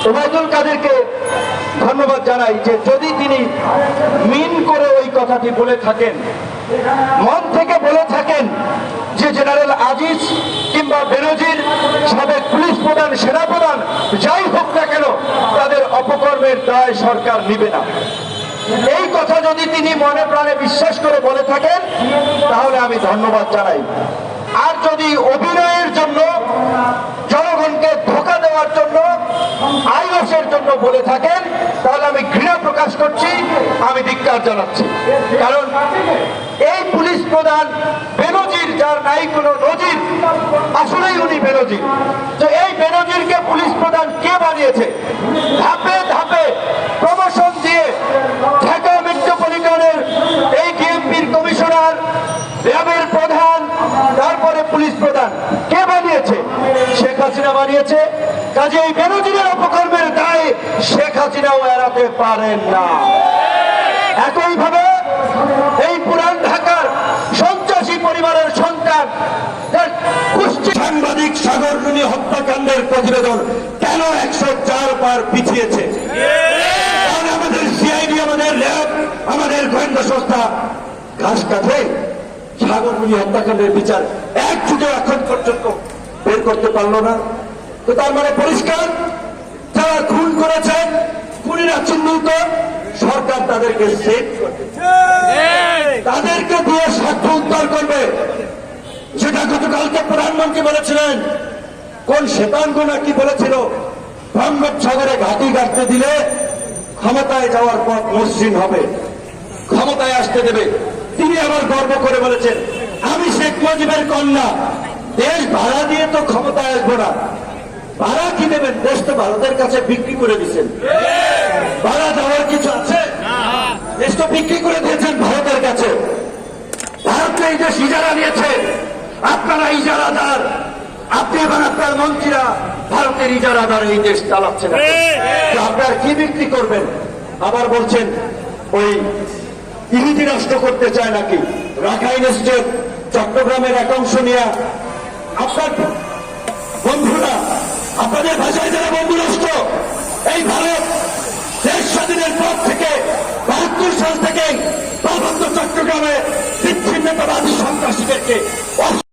ওবায়দুল কাদেরকে ধন্যবাদ জানাই যে যদি তিনি মিন করে ওই কথাটি বলে থাকেন, মন থেকে বলে থাকেন যে জেনারেল আজিজ কিংবা বেনজির, সাবেক পুলিশ প্রধান, সেনাপ্রধান যাই হোক না কেন তাদের অপকর্মের দায় সরকার নিবে না, এই কথা যদি তিনি মনে প্রাণে বিশ্বাস করে বলে থাকেন তাহলে আমি ধন্যবাদ জানাই। আর যদি অভিনয়ের জন্য, জনগণকে ধোঁকা দেওয়ার জন্য, আইওসের জন্য বলে থাকেন তাহলে আমি ঘৃণা প্রকাশ করছি, আমি ধিক্কার জানাচ্ছি। কারণ এই পুলিশ প্রধান বেনজির, যার নাই কোনো নজির, আসলেই উনি বেনজির। তো এই বেনজিরকে পুলিশ প্রধান কে বানিয়েছে? ধাপে ধাপে প্রমোশন দিয়ে ঢাকা মেট্রোপলিটনের এই ডিএমপির কমিশনার, র্যাবের প্রধান, তারপরে পুলিশ প্রধান কে বানিয়েছে? শেখ হাসিনা বানিয়েছে। কাজে এই বেনজিরের অপকর্মের দায় শেখ হাসিনাও এড়াতে পারেন না। একইভাবে এই পুরান ঢাকার সন্ত্রাসী পরিবারের সন্তান সাংবাদিক সাগর রুনি হত্যাকাণ্ডের প্রতিবেদন কেন 104 বার পিছিয়েছে? কারণ আমাদের সিআইডি, আমাদের র্যাব, আমাদের গোয়েন্দা সংস্থা ঘাস কাটে সাগর রুনি হত্যাকাণ্ডের বিচার একযুগে এখন পর্যন্ত বের করতে পারলো না। তো তার মানে পরিষ্কার, যারা খুন করেছে, খুনিরা চিহ্নিত, সরকার তাদেরকে সেভ করবে, তাদেরকে দিয়ে সাক্ষ্য উদ্ধার করবে। সেটা গতকালকে প্রধানমন্ত্রী বলেছিলেন। কোন শ্বেতাঙ্গ নাকি বলেছিল বঙ্গোপসাগরে ঘাঁটি গাড়তে দিলে ক্ষমতায় যাওয়ার পর মসৃণ হবে, ক্ষমতায় আসতে দেবে। তিনি আবার গর্ব করে বলেছেন, আমি শেখ মুজিবের কন্যা, দেশ ভাড়া দিয়ে তো ক্ষমতায় আসবো না। ভাড়া কি দেবেন? দেশ তো ভারতের কাছে বিক্রি করে দিচ্ছেন, ভাড়া দেওয়ার কিছু আছে? দেশ তো বিক্রি করে দিয়েছেন ভারতের কাছে। ভারত এই দেশ ইজারা নিয়েছে, আপনারা ইজারাদার, আপনি এবং আপনার মন্ত্রীরা ভারতের ইজারাদার এই দেশ চালাচ্ছেন। আপনার কি বিক্রি করবেন? আবার বলছেন ওই ইহুদি রাষ্ট্র করতে চায় নাকি? রাখাইন স্টেট, চট্টগ্রামের এক অংশ নিয়ে আপনার বন্ধুরা, আপনাদের ভাষায় যারা বন্ধু রাষ্ট্র, এই ভারত দেশ স্বাধীনের পর থেকে 72 সাল থেকে পার্বত্য চট্টগ্রামে বিচ্ছিন্নতাবাদী সন্ত্রাসীদেরকে